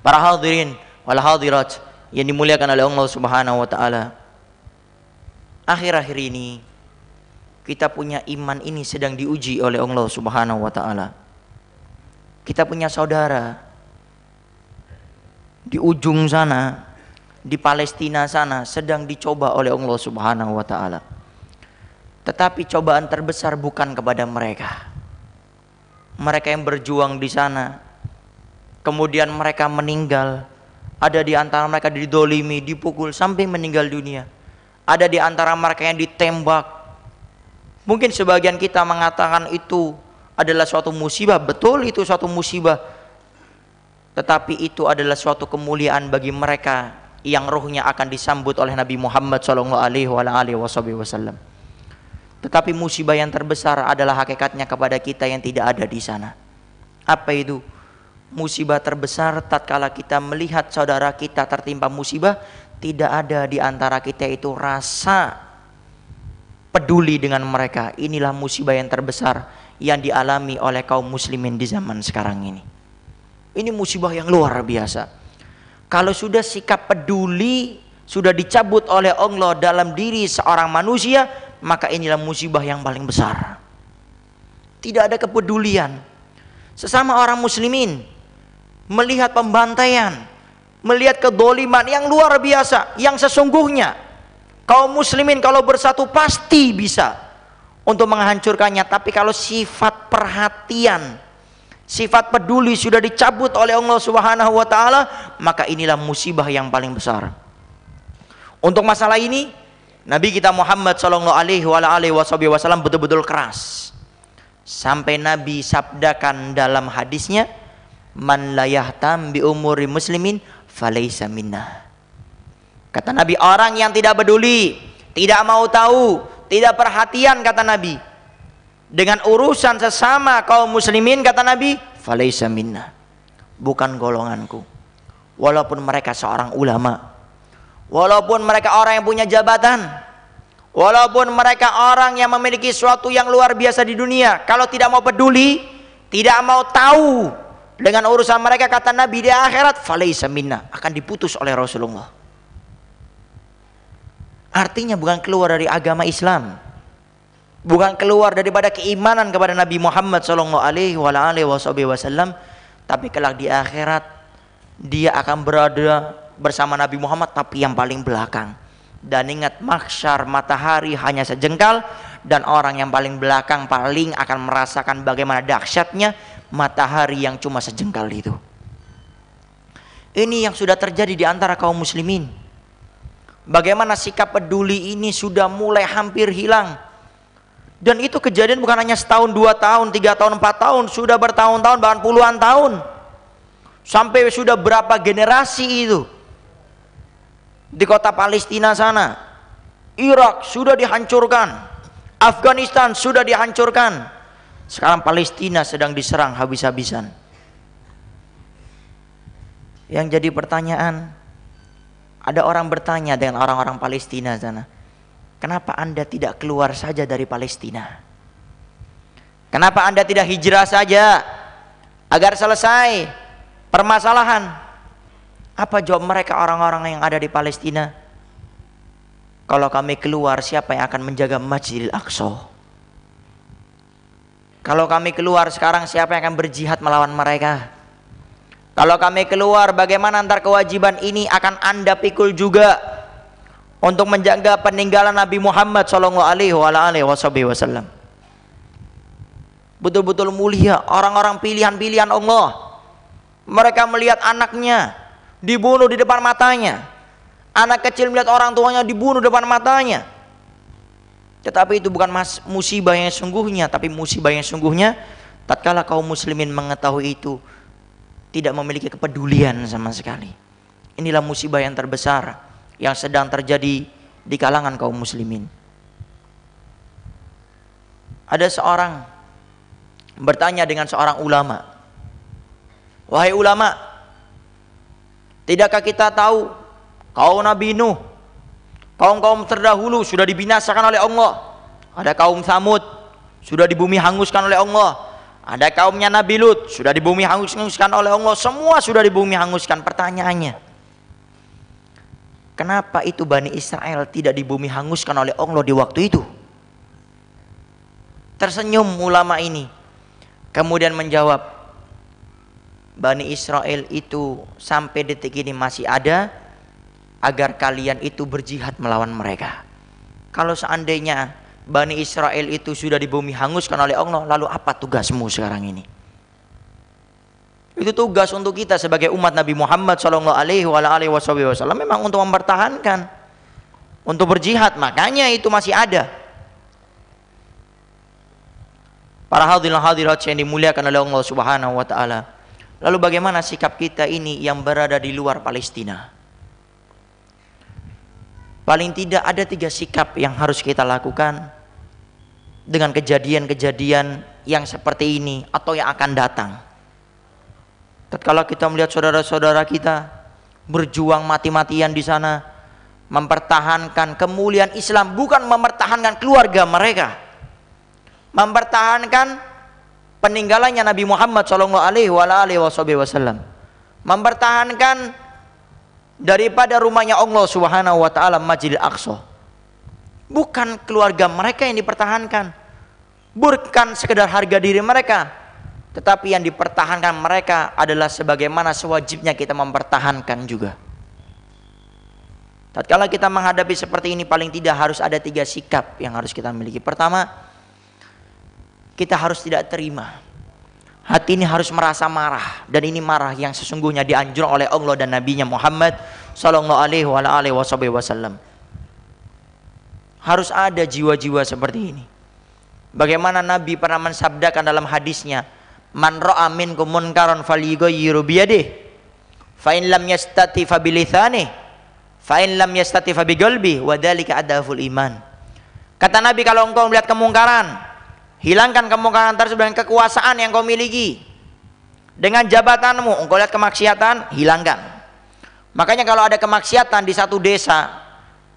Para hadirin wal hadirat yang dimuliakan oleh Allah Subhanahu wa taala. Akhir-akhir ini kita punya iman ini sedang diuji oleh Allah Subhanahu wa taala. Kita punya saudara di ujung sana, di Palestina sana, sedang dicoba oleh Allah Subhanahu wa taala. Tetapi cobaan terbesar bukan kepada mereka. Mereka yang berjuang di sana, kemudian mereka meninggal. Ada di antara mereka didolimi, dipukul sampai meninggal dunia. Ada di antara mereka yang ditembak. Mungkin sebagian kita mengatakan itu adalah suatu musibah. Betul, itu suatu musibah. Tetapi itu adalah suatu kemuliaan bagi mereka yang ruhnya akan disambut oleh Nabi Muhammad SAW. Tetapi musibah yang terbesar adalah hakikatnya kepada kita yang tidak ada di sana. Apa itu? Musibah terbesar tatkala kita melihat saudara kita tertimpa musibah, tidak ada di antara kita itu rasa peduli dengan mereka. Inilah musibah yang terbesar yang dialami oleh kaum muslimin di zaman sekarang ini. Ini musibah yang luar biasa. Kalau sudah sikap peduli sudah dicabut oleh Allah dalam diri seorang manusia, maka inilah musibah yang paling besar. Tidak ada kepedulian. Sesama orang muslimin melihat pembantaian, melihat kedoliman yang luar biasa, yang sesungguhnya kaum muslimin kalau bersatu pasti bisa untuk menghancurkannya. Tapi kalau sifat perhatian, sifat peduli sudah dicabut oleh Allah Subhanahu wa taala, maka inilah musibah yang paling besar. Untuk masalah ini Nabi kita Muhammad sallallahu alaihi wasallam betul-betul keras. Sampai Nabi sabdakan dalam hadisnya, man la yahtam bi umuri muslimin falaysa minna. Kata Nabi, orang yang tidak peduli, tidak mau tahu, tidak perhatian, kata Nabi, dengan urusan sesama kaum muslimin, kata Nabi, falaysa minna, bukan golonganku. Walaupun mereka seorang ulama, walaupun mereka orang yang punya jabatan, walaupun mereka orang yang memiliki sesuatu yang luar biasa di dunia, kalau tidak mau peduli, tidak mau tahu dengan urusan mereka, kata Nabi, di akhirat falaysa minna, akan diputus oleh Rasulullah. Artinya bukan keluar dari agama Islam, bukan keluar daripada keimanan kepada Nabi Muhammad SAW, tapi kelak di akhirat dia akan berada bersama Nabi Muhammad, tapi yang paling belakang. Dan ingat, mahsyar matahari hanya sejengkal, dan orang yang paling belakang paling akan merasakan bagaimana dahsyatnya matahari yang cuma sejengkal itu. Ini yang sudah terjadi di antara kaum muslimin. Bagaimana sikap peduli ini sudah mulai hampir hilang. Dan itu kejadian bukan hanya setahun, 2 tahun, 3 tahun, 4 tahun, sudah bertahun-tahun, bahkan puluhan tahun. Sampai sudah berapa generasi itu. Di kota Palestina sana, Irak sudah dihancurkan, Afghanistan sudah dihancurkan. Sekarang Palestina sedang diserang habis-habisan. Yang jadi pertanyaan, ada orang bertanya dengan orang-orang Palestina sana, kenapa Anda tidak keluar saja dari Palestina? Kenapa Anda tidak hijrah saja agar selesai permasalahan? Apa jawab mereka, orang-orang yang ada di Palestina? Kalau kami keluar, siapa yang akan menjaga Masjidil Aqsa? Kalau kami keluar sekarang, siapa yang akan berjihad melawan mereka? Kalau kami keluar, bagaimana antar kewajiban ini akan Anda pikul juga untuk menjaga peninggalan Nabi Muhammad SAW. Betul-betul mulia, orang-orang pilihan-pilihan Allah. Mereka melihat anaknya dibunuh di depan matanya. Anak kecil melihat orang tuanya dibunuh di depan matanya. Tetapi itu bukan musibah yang sungguhnya, tapi musibah yang sungguhnya tatkala kaum muslimin mengetahui itu, tidak memiliki kepedulian sama sekali. Inilah musibah yang terbesar yang sedang terjadi di kalangan kaum muslimin. Ada seorang bertanya dengan seorang ulama, wahai ulama, tidakkah kita tahu kaum Nabi Nuh, kaum-kaum terdahulu sudah dibinasakan oleh Allah? Ada kaum Samud, sudah di bumi hanguskan oleh Allah. Ada kaumnya Nabi Lut, sudah di bumi hanguskan oleh Allah, semua sudah di bumi hanguskan. Pertanyaannya, kenapa itu Bani Israel tidak di bumi hanguskan oleh Allah di waktu itu? Tersenyum ulama ini, kemudian menjawab, Bani Israel itu sampai detik ini masih ada agar kalian itu berjihad melawan mereka. Kalau seandainya Bani Israel itu sudah di bumi hanguskan oleh Allah, lalu apa tugasmu sekarang ini? Itu tugas untuk kita sebagai umat Nabi Muhammad SAW, memang untuk mempertahankan, untuk berjihad. Makanya itu masih ada. Para hadirin hadirat yang dimuliakan oleh Allah Subhanahu wa taala. Lalu bagaimana sikap kita ini yang berada di luar Palestina? Paling tidak ada 3 sikap yang harus kita lakukan dengan kejadian-kejadian yang seperti ini atau yang akan datang. Tatkala kita melihat saudara-saudara kita berjuang mati-matian di sana, mempertahankan kemuliaan Islam, bukan mempertahankan keluarga mereka, mempertahankan peninggalannya Nabi Muhammad SAW, mempertahankan daripada rumahnya Allah Subhanahu wa taala, Masjidil Aqsa. Bukan keluarga mereka yang dipertahankan, bukan sekedar harga diri mereka, tetapi yang dipertahankan mereka adalah sebagaimana sewajibnya kita mempertahankan juga. Tatkala kita menghadapi seperti ini, paling tidak harus ada 3 sikap yang harus kita miliki. Pertama, kita harus tidak terima. Hati ini harus merasa marah, dan ini marah yang sesungguhnya dianjurkan oleh Allah dan Nabi-Nya Muhammad SAW. Harus ada jiwa-jiwa seperti ini. Bagaimana Nabi pernah mensabdakan dalam hadisnya, man ra'a minkum munkaran falyughayyirhu biyadihi, fa in lam yastati fa bilisanihi, fa in lam yastati fa biqalbihi, wa dzalika adaful iman. Kata Nabi, kalau engkau melihat kemungkaran, hilangkan kemungkaran tersebut dengan kekuasaan yang kau miliki. Dengan jabatanmu, engkau lihat kemaksiatan, hilangkan. Makanya kalau ada kemaksiatan di satu desa,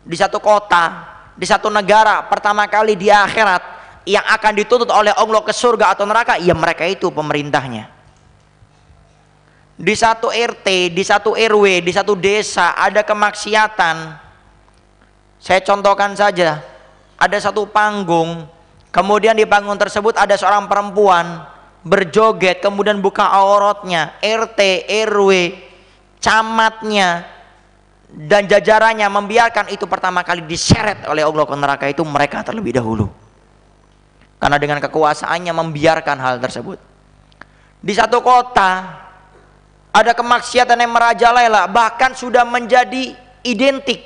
di satu kota, di satu negara, pertama kali di akhirat yang akan dituntut oleh Allah ke surga atau neraka, ya mereka itu pemerintahnya. Di satu RT, di satu RW, di satu desa ada kemaksiatan. Saya contohkan saja, ada satu panggung, kemudian di panggung tersebut ada seorang perempuan berjoget, kemudian buka auratnya. RT, RW, camatnya dan jajarannya membiarkan itu, pertama kali diseret oleh Allah ke neraka itu mereka terlebih dahulu, karena dengan kekuasaannya membiarkan hal tersebut. Di satu kota ada kemaksiatan yang merajalela, bahkan sudah menjadi identik.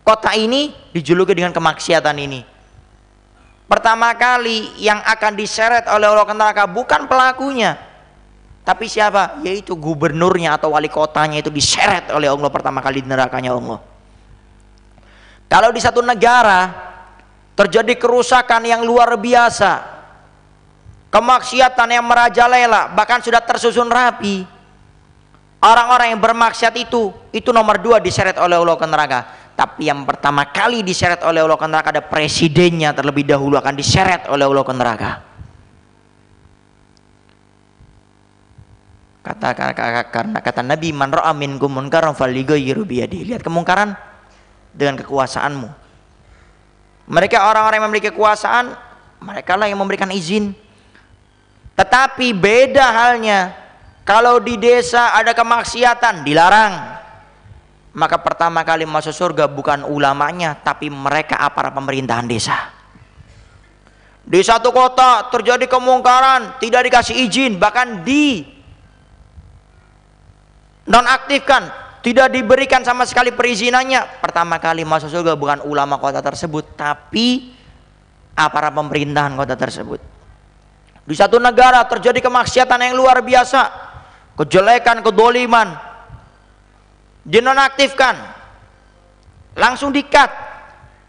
Kota ini dijuluki dengan kemaksiatan ini. Pertama kali yang akan diseret oleh Allah ke neraka bukan pelakunya, tapi siapa? Yaitu gubernurnya atau wali kotanya, itu diseret oleh Allah pertama kali di nerakanya Allah. Kalau di satu negara terjadi kerusakan yang luar biasa, kemaksiatan yang merajalela, bahkan sudah tersusun rapi, orang-orang yang bermaksiat itu nomor 2 diseret oleh Allah ke neraka. Tapi yang pertama kali diseret oleh Allah ke neraka ada presidennya, terlebih dahulu akan diseret oleh Allah ke neraka. Karena kata Nabi, man ra'a minkum munkaran falyughayyirhu biyadihi. Lihat kemungkaran dengan kekuasaanmu. Mereka orang-orang yang memiliki kekuasaan, mereka lah yang memberikan izin. Tetapi beda halnya kalau di desa ada kemaksiatan, dilarang. Maka pertama kali masuk surga bukan ulamanya, tapi mereka aparat pemerintahan desa. Di satu kota terjadi kemungkaran, tidak dikasih izin, bahkan nonaktifkan, tidak diberikan sama sekali perizinannya. Pertama kali masuk surga bukan ulama kota tersebut, tapi aparat pemerintahan kota tersebut. Di satu negara terjadi kemaksiatan yang luar biasa, kejelekan, kedoliman, dinonaktifkan, langsung di-cut.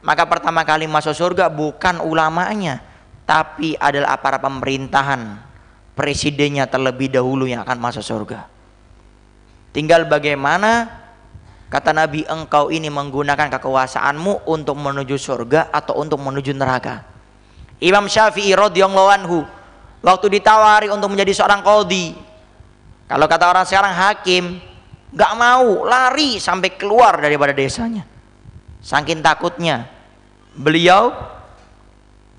Maka pertama kali masuk surga bukan ulamanya, tapi adalah aparat pemerintahan, presidennya terlebih dahulu yang akan masuk surga. Tinggal bagaimana, kata Nabi, engkau ini menggunakan kekuasaanmu untuk menuju surga atau untuk menuju neraka. Imam Syafi'i radhiyallahu anhu waktu ditawari untuk menjadi seorang qadhi, kalau kata orang sekarang hakim, nggak mau, lari sampai keluar daripada desanya. Saking takutnya beliau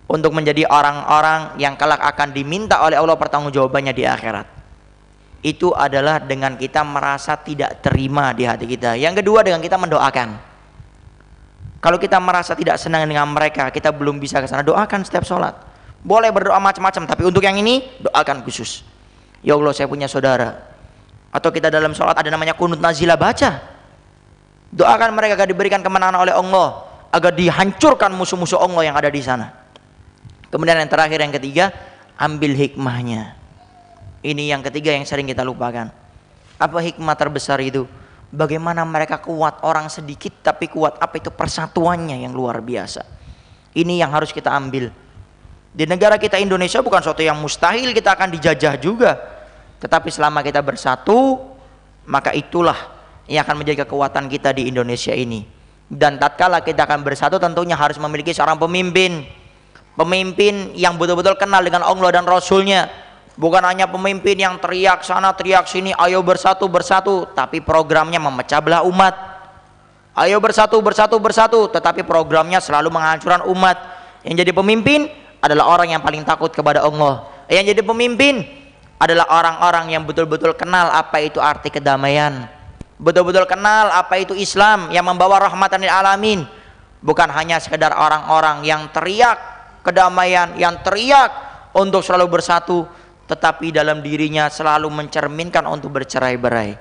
untuk menjadi orang-orang yang kelak akan diminta oleh Allah pertanggungjawabannya di akhirat. Itu adalah dengan kita merasa tidak terima di hati kita. Yang kedua, dengan kita mendoakan. Kalau kita merasa tidak senang dengan mereka, kita belum bisa ke sana, doakan setiap sholat. Boleh berdoa macam-macam, tapi untuk yang ini doakan khusus. Ya Allah, saya punya saudara. Atau kita dalam sholat ada namanya kunut nazilah, baca. Doakan mereka agar diberikan kemenangan oleh Allah, agar dihancurkan musuh-musuh Allah yang ada di sana. Kemudian yang terakhir, yang ketiga, ambil hikmahnya. Ini yang ketiga yang sering kita lupakan. Apa hikmah terbesar itu? Bagaimana mereka kuat, orang sedikit tapi kuat. Apa itu persatuannya yang luar biasa. Ini yang harus kita ambil. Di negara kita Indonesia bukan suatu yang mustahil kita akan dijajah juga. Tetapi selama kita bersatu, maka itulah yang akan menjadi kekuatan kita di Indonesia ini. Dan tatkala kita akan bersatu, tentunya harus memiliki seorang pemimpin. Pemimpin yang betul-betul kenal dengan Allah dan Rasulnya. Bukan hanya pemimpin yang teriak sana teriak sini, ayo bersatu bersatu, tapi programnya memecah belah umat. Ayo bersatu bersatu bersatu, tetapi programnya selalu menghancurkan umat. Yang jadi pemimpin adalah orang yang paling takut kepada Allah. Yang jadi pemimpin adalah orang-orang yang betul-betul kenal apa itu arti kedamaian, betul-betul kenal apa itu Islam yang membawa rahmatan lil alamin. Bukan hanya sekedar orang-orang yang teriak kedamaian, yang teriak untuk selalu bersatu, tetapi dalam dirinya selalu mencerminkan untuk bercerai-berai.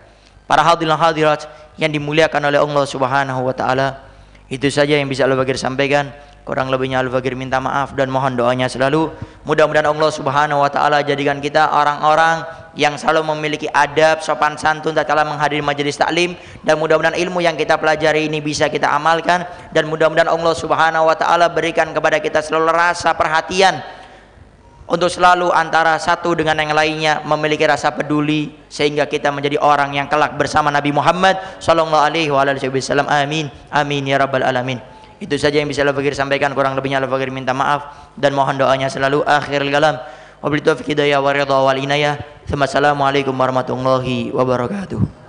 Para hadirin hadirat yang dimuliakan oleh Allah Subhanahu wa taala, itu saja yang bisa Al-Bagir sampaikan. Kurang lebihnya Al-Bagir minta maaf dan mohon doanya selalu. Mudah-mudahan Allah Subhanahu wa taala jadikan kita orang-orang yang selalu memiliki adab, sopan santun tatkala menghadiri majelis taklim, dan mudah-mudahan ilmu yang kita pelajari ini bisa kita amalkan, dan mudah-mudahan Allah Subhanahu wa taala berikan kepada kita selalu rasa perhatian untuk selalu antara satu dengan yang lainnya memiliki rasa peduli, sehingga kita menjadi orang yang kelak bersama Nabi Muhammad sallallahu alaihi wasallam. Amin amin ya rabbal alamin. Itu saja yang bisa Al-Bagir sampaikan. Kurang lebihnya Al-Bagir minta maaf dan mohon doanya selalu. Akhirul kalam, wabillahi taufiq hidayah wa ridha wal inayah. Assalamualaikum warahmatullahi wabarakatuh.